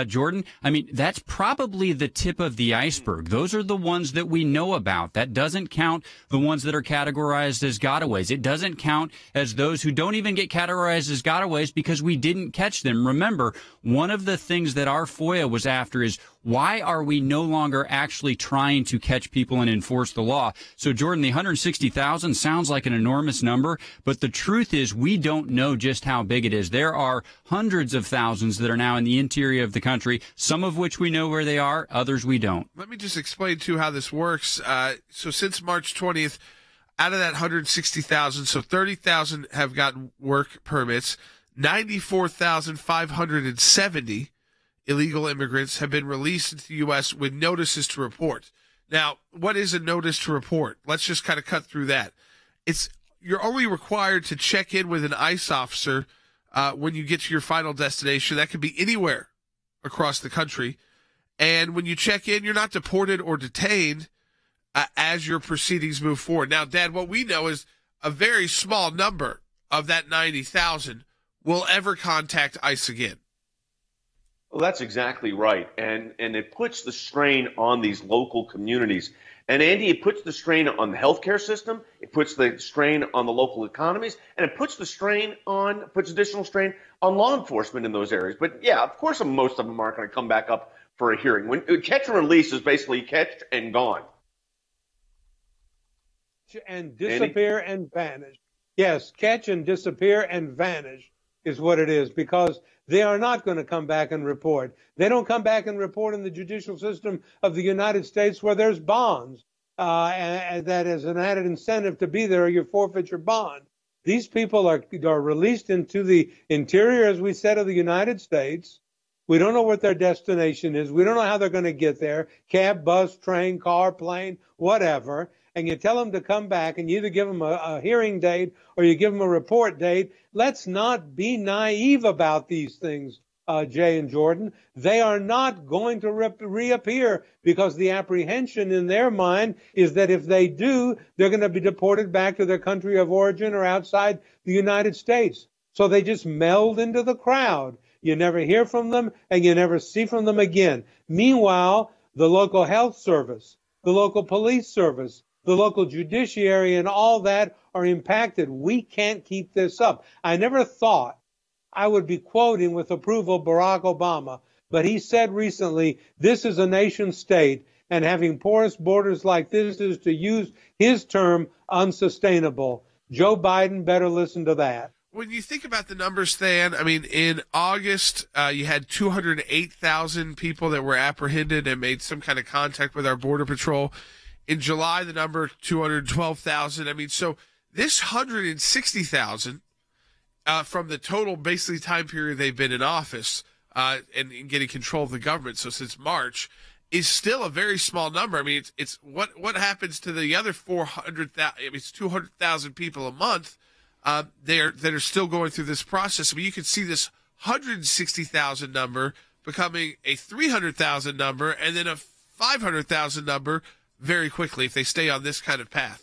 Jordan, I mean, that's probably the tip of the iceberg. Those are the ones that we know about. That doesn't count the ones that are categorized as gotaways. It doesn't count as those who don't even get categorized as gotaways because we didn't catch them. Remember, one of the things that our FOIA was after is why are we no longer actually trying to catch people and enforce the law? So, Jordan, the 160,000 sounds like an enormous number, but the truth is we don't know just how big it is. There are hundreds of thousands that are now in the interior of the country, some of which we know where they are, others we don't. Let me just explain, too, how this works. So since March 20th, out of that 160,000, so 30,000 have gotten work permits, 94,570 illegal immigrants have been released into the U.S. with notices to report. Now, what is a notice to report? Let's just kind of cut through that. You're only required to check in with an ICE officer when you get to your final destination. That could be anywhere across the country. And when you check in, you're not deported or detained as your proceedings move forward. Now, Dad, what we know is a very small number of that 90,000 will ever contact ICE again. Well, that's exactly right. And it puts the strain on these local communities. And, Andy, it puts the strain on the healthcare system. It puts the strain on the local economies. And it puts additional strain on law enforcement in those areas. But, yeah, of course, most of them aren't going to come back up for a hearing. When catch and release is basically catch and gone. And disappear and vanish. Yes, catch and disappear and vanish is what it is, because they are not going to come back and report. They don't come back and report in the judicial system of the United States where there's bonds, and that is an added incentive to be there or you forfeit your bond. These people are released into the interior, as we said, of the United States. We don't know what their destination is. We don't know how they're going to get there. Cab, bus, train, car, plane, whatever. And you tell them to come back, and you either give them a hearing date or you give them a report date. Let's not be naive about these things, Jay and Jordan. They are not going to reappear, because the apprehension in their mind is that if they do, they're going to be deported back to their country of origin or outside the United States. So they just meld into the crowd. you never hear from them, and you never see from them again. Meanwhile, the local health service, the local police service, the local judiciary, and all that are impacted. We can't keep this up. I never thought I would be quoting with approval Barack Obama, but he said recently, this is a nation state, and having porous borders like this is, to use his term, unsustainable. Joe Biden better listen to that. When you think about the numbers, Stan, I mean, in August, you had 208,000 people that were apprehended and made some kind of contact with our Border Patrol. In July, the number 212,000. I mean, so this 160,000 from the total basically time period they've been in office and getting control of the government, so since March, is still a very small number. I mean, it's what happens to the other 400,000? I mean, it's 200,000 people a month. That are still going through this process. I mean, you can see this 160,000 number becoming a 300,000 number and then a 500,000 number very quickly if they stay on this kind of path.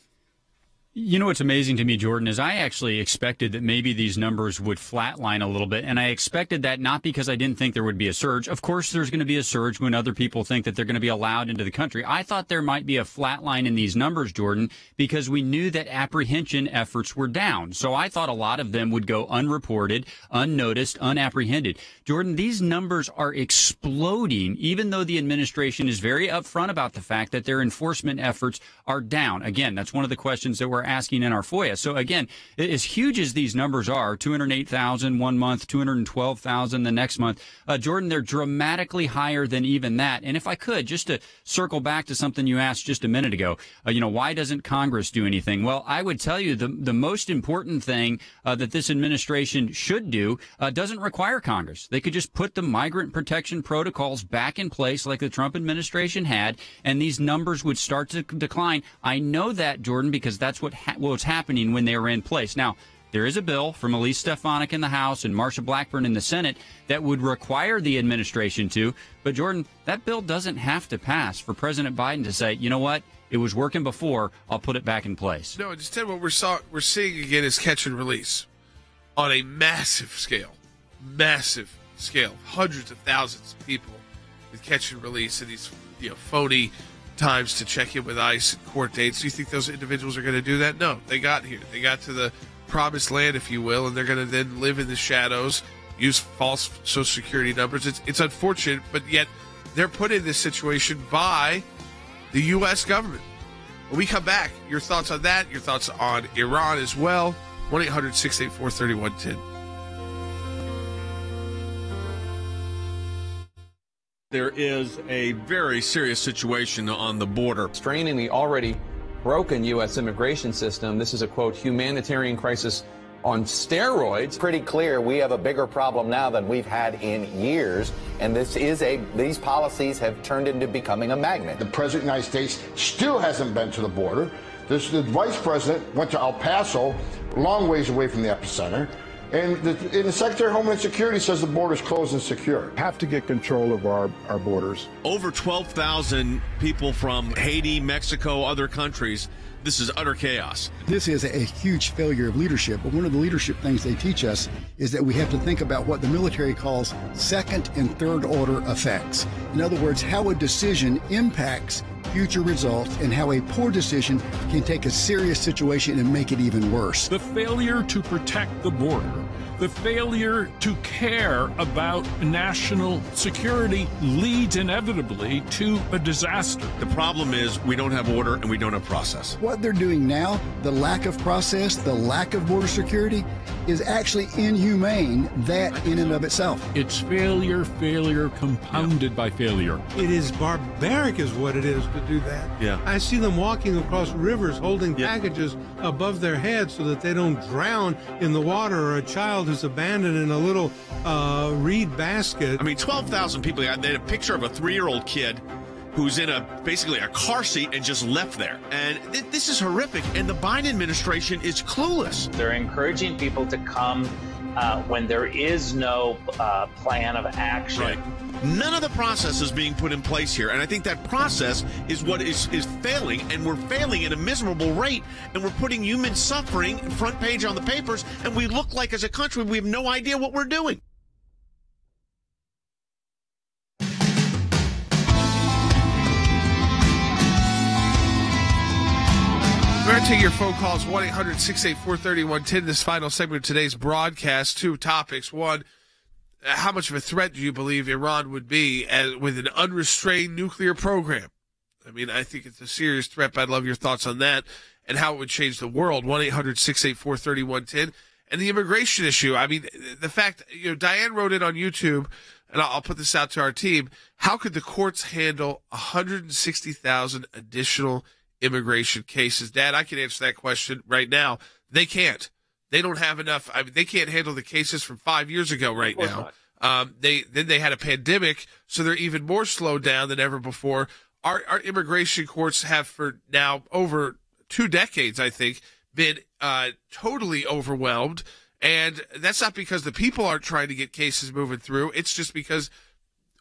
You know what's amazing to me, Jordan, is I actually expected that maybe these numbers would flatline a little bit, and I expected that not because I didn't think there would be a surge. Of course, there's going to be a surge when other people think that they're going to be allowed into the country. I thought there might be a flatline in these numbers, Jordan, because we knew that apprehension efforts were down. So I thought a lot of them would go unreported, unnoticed, unapprehended. Jordan, these numbers are exploding, even though the administration is very upfront about the fact that their enforcement efforts are down. Again, that's one of the questions that we're asking in our FOIA. So again, as huge as these numbers are, 208,000 one month, 212,000 the next month, Jordan, they're dramatically higher than even that. And if I could, just to circle back to something you asked just a minute ago, why doesn't Congress do anything? Well, I would tell you the most important thing that this administration should do doesn't require Congress. They could just put the migrant protection protocols back in place like the Trump administration had, and these numbers would start to decline. I know that, Jordan, because that's what was happening when they were in place. Now, there is a bill from Elise Stefanik in the House and Marsha Blackburn in the Senate that would require the administration to. But, Jordan, that bill doesn't have to pass for President Biden to say, you know what, it was working before, I'll put it back in place. No, instead what we're seeing again is catch and release on a massive scale. Massive scale. Hundreds of thousands of people with catch and release and these phony times to check in with ICE and court dates. Do you think those individuals are going to do that? No, they got here. They got to the promised land, if you will, and they're going to then live in the shadows, use false Social Security numbers. It's unfortunate, but yet they're put in this situation by the U.S. government. When we come back, your thoughts on that, your thoughts on Iran as well, 1-800-684-3110. There is a very serious situation on the border. Straining the already broken U.S. immigration system. This is a, quote, humanitarian crisis on steroids. Pretty clear we have a bigger problem now than we've had in years, and these policies have turned into becoming a magnet. The President of the United States still hasn't been to the border. The Vice President went to El Paso, long ways away from the epicenter. And the Secretary of Homeland Security says the border's closed and secure. Have to get control of our borders. Over 12,000 people from Haiti, Mexico, other countries. This is utter chaos. This is a huge failure of leadership, but one of the leadership things they teach us is that we have to think about what the military calls second and third order effects. In other words, how a decision impacts future results and how a poor decision can take a serious situation and make it even worse. The failure to protect the border, the failure to care about national security leads inevitably to a disaster. The problem is we don't have order and we don't have process. What they're doing now, the lack of process, the lack of border security, is actually inhumane, that in and of itself. It's failure compounded by failure. It is barbaric is what it is to do that. Yeah. I see them walking across rivers holding packages above their heads so that they don't drown in the water, or a child who's abandoned in a little reed basket. I mean, 12,000 people. They had a picture of a 3-year-old kid who's in basically a car seat and just left there. And this is horrific, and the Biden administration is clueless. They're encouraging people to come when there is no plan of action. Right. None of the process is being put in place here, and I think that process is what is failing, and we're failing at a miserable rate, and we're putting human suffering front page on the papers, and we look like, as a country, we have no idea what we're doing. Ready to take your phone calls, 1-800-684-3110, this final segment of today's broadcast. Two topics. One, how much of a threat do you believe Iran would be with an unrestrained nuclear program? I mean, I think it's a serious threat, but I'd love your thoughts on that and how it would change the world. 1-800-684-3110. And the immigration issue. I mean, the fact, Diane wrote it on YouTube, and I'll put this out to our team. How could the courts handle 160,000 additional immigration cases? Dad, I can answer that question right now. They can't. They don't have enough. I mean, they can't handle the cases from 5 years ago right now. They had a pandemic, so they're even more slowed down than ever before. Our immigration courts have for now over 2 decades, I think, been totally overwhelmed. And that's not because the people aren't trying to get cases moving through. It's just because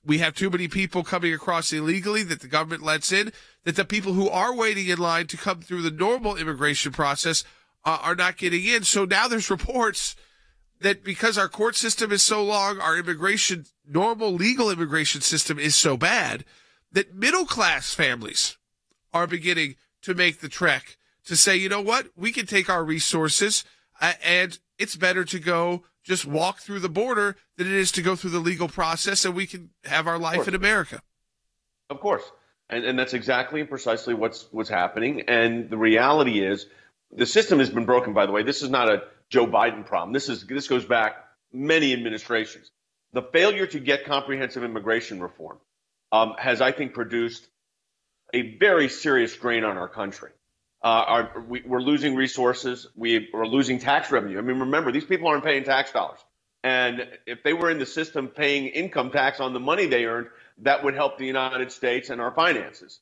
we have too many people coming across illegally that the government lets in, that the people who are waiting in line to come through the normal immigration process are not getting in. So now there's reports that because our court system is so long, our normal legal immigration system is so bad, that middle-class families are beginning to make the trek to say, you know what, we can take our resources and it's better to go just walk through the border than it is to go through the legal process, and we can have our life in America. Of course. And that's exactly and precisely what's happening. And the reality is the system has been broken, by the way. This is not a Joe Biden problem. This goes back many administrations. The failure to get comprehensive immigration reform has, I think, produced a very serious strain on our country. We're losing resources. We're losing tax revenue. I mean, remember, these people aren't paying tax dollars. And if they were in the system paying income tax on the money they earned, that would help the United States and our finances.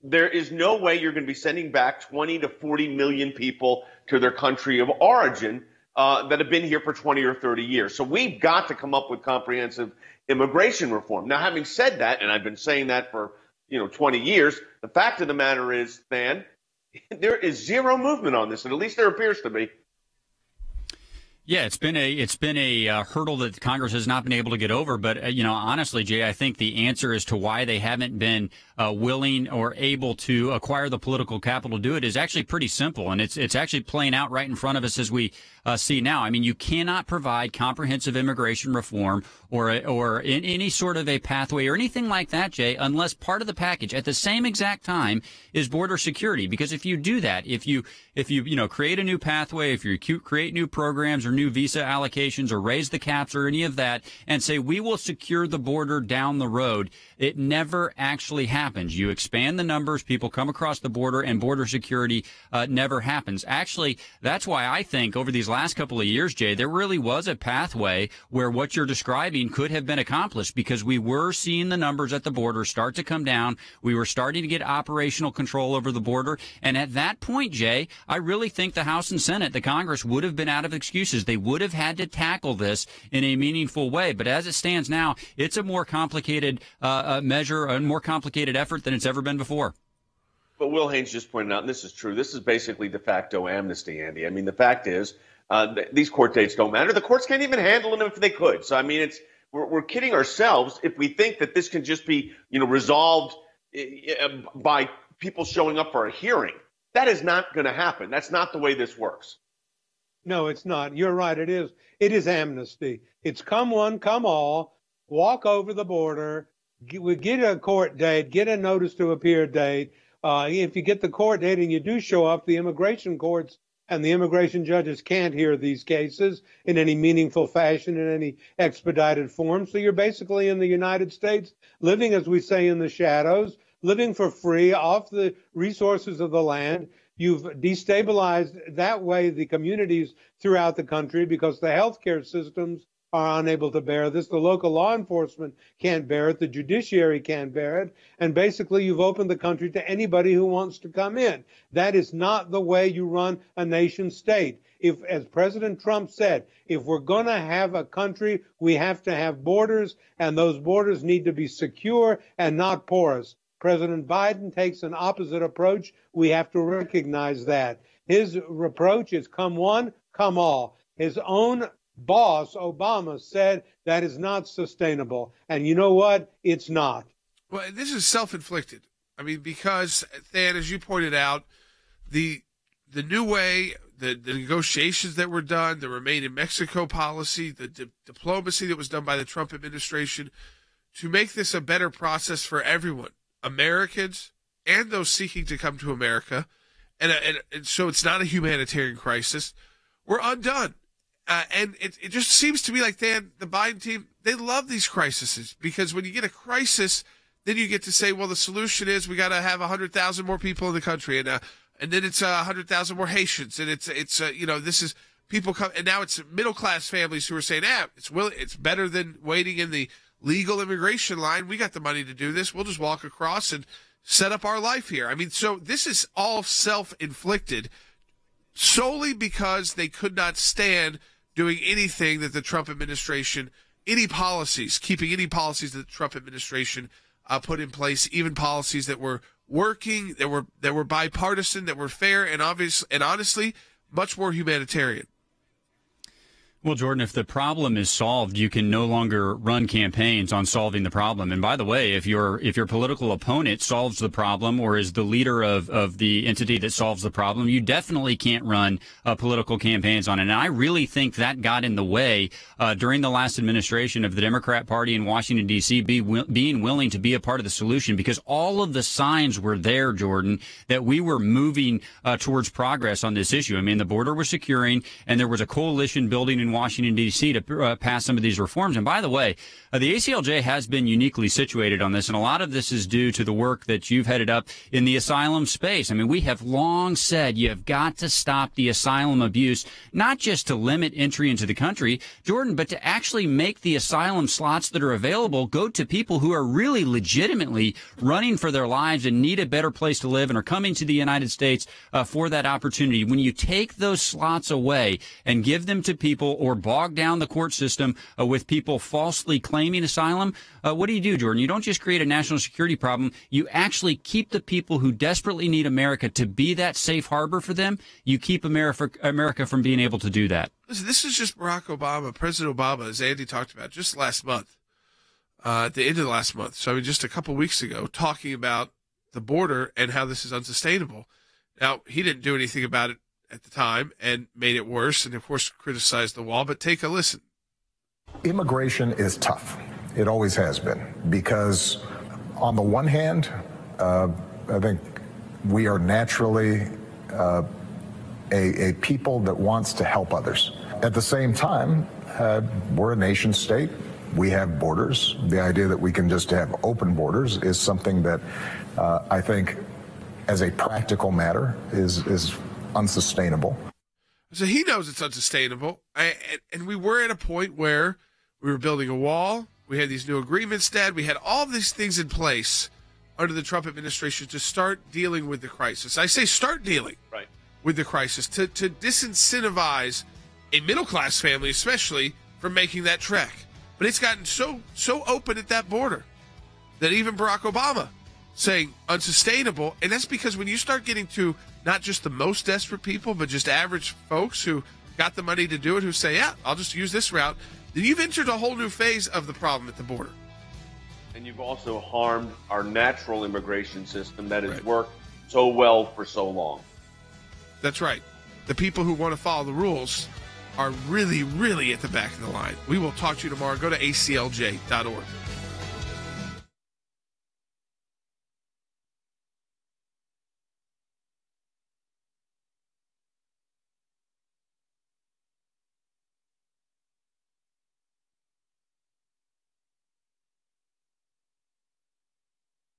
There is no way you're going to be sending back 20 to 40 million people to their country of origin that have been here for 20 or 30 years. So we've got to come up with comprehensive immigration reform. Now, having said that, and I've been saying that for 20 years, the fact of the matter is, Than, there is zero movement on this, and at least there appears to be. Yeah, it's been a hurdle that Congress has not been able to get over. But honestly, Jay, I think the answer as to why they haven't been willing or able to acquire the political capital to do it is actually pretty simple, and it's actually playing out right in front of us as we see now. I mean, you cannot provide comprehensive immigration reform or in any sort of a pathway or anything like that, Jay, unless part of the package at the same exact time is border security. Because if you do that, if you create a new pathway, if you create new programs or new visa allocations or raise the caps or any of that and say we will secure the border down the road, it never actually happens. You expand the numbers, people come across the border, and border security never happens. Actually, that's why I think over these last couple of years, Jay, there really was a pathway where what you're describing could have been accomplished, because we were seeing the numbers at the border start to come down. We were starting to get operational control over the border. And at that point, Jay, I really think the House and Senate, the Congress, would have been out of excuses. They would have had to tackle this in a meaningful way. But as it stands now, it's a more complicated measure, a more complicated effort than it's ever been before. But Will Haynes just pointed out, and this is true, this is basically de facto amnesty, Andy. I mean, the fact is, these court dates don't matter. The courts can't even handle them if they could. So, I mean, we're kidding ourselves if we think that this can just be, resolved by people showing up for a hearing. That is not going to happen. That's not the way this works. No, it's not. You're right. It is. It is amnesty. It's come one, come all. Walk over the border. Get a court date. Get a notice to appear date. If you get the court date and you do show up, the immigration courts and the immigration judges can't hear these cases in any meaningful fashion, in any expedited form. So you're basically in the United States, living, as we say, in the shadows, living for free off the resources of the land. You've destabilized that way the communities throughout the country because the healthcare systems are unable to bear this. The local law enforcement can't bear it. The judiciary can't bear it. And basically, you've opened the country to anybody who wants to come in. That is not the way you run a nation state. If, as President Trump said, if we're going to have a country, we have to have borders, and those borders need to be secure and not porous. President Biden takes an opposite approach. We have to recognize that. His approach is come one, come all. His own boss, Obama, said that is not sustainable. And you know what? It's not. Well, this is self-inflicted. I mean, because, Than, as you pointed out, the the new way, the negotiations that were done, the Remain in Mexico policy, the diplomacy that was done by the Trump administration to make this a better process for everyone, Americans and those seeking to come to America. And so it's not a humanitarian crisis. We're undone. And it just seems to me like, Dan, the Biden team, they love these crises because when you get a crisis, then you get to say, well, the solution is we got to have 100,000 more people in the country. And then it's 100,000 more Haitians. And it's this is people come. And now it's middle-class families who are saying, it's better than waiting in the legal immigration line. We got the money to do this. We'll just walk across and set up our life here. I mean, so this is all self-inflicted solely because they could not stand doing anything that the Trump administration, keeping any policies that the Trump administration put in place, even policies that were working, that were bipartisan, that were fair and obvious, and honestly, much more humanitarian. Well, Jordan, if the problem is solved, you can no longer run campaigns on solving the problem. And by the way, if your political opponent solves the problem or is the leader of the entity that solves the problem, you definitely can't run political campaigns on it. And I really think that got in the way during the last administration of the Democrat Party in Washington, D.C. being willing to be a part of the solution, because all of the signs were there, Jordan, that we were moving towards progress on this issue. I mean, the border was securing and there was a coalition building in Washington, D.C. to pass some of these reforms. And by the way, the ACLJ has been uniquely situated on this, and a lot of this is due to the work that you've headed up in the asylum space. I mean, we have long said you have got to stop the asylum abuse, not just to limit entry into the country, Jordan, but to actually make the asylum slots that are available go to people who are really legitimately running for their lives and need a better place to live and are coming to the United States for that opportunity. When you take those slots away and give them to people or bog down the court system with people falsely claiming asylum, what do, Jordan? You don't just create a national security problem. You actually keep the people who desperately need America to be that safe harbor for them. You keep America from being able to do that. Listen, this is just Barack Obama, President Obama, as Andy talked about just last month, at the end of the last month. So, I mean, just a couple weeks ago, talking about the border and how this is unsustainable. Now, he didn't do anything about it at the time and made it worse and, of course, criticized the wall. But take a listen. Immigration is tough. It always has been, because on the one hand, I think we are naturally a people that wants to help others. At the same time, we're a nation state. We have borders. The idea that we can just have open borders is something that I think, as a practical matter, is unsustainable. So he knows it's unsustainable. And we were at a point where we were building a wall. We had these new agreements, Dad. We had all these things in place under the Trump administration to start dealing with the crisis. I say start dealing with the crisis to disincentivize a middle-class family, especially, from making that trek. But it's gotten so open at that border that even Barack Obama saying unsustainable. And that's because when you start getting to not just the most desperate people, but just average folks who got the money to do it, who say, yeah, I'll just use this route, then you've entered a whole new phase of the problem at the border. And you've also harmed our natural immigration system that has worked so well for so long. That's right. The people who want to follow the rules are really, really at the back of the line. We will talk to you tomorrow. Go to aclj.org.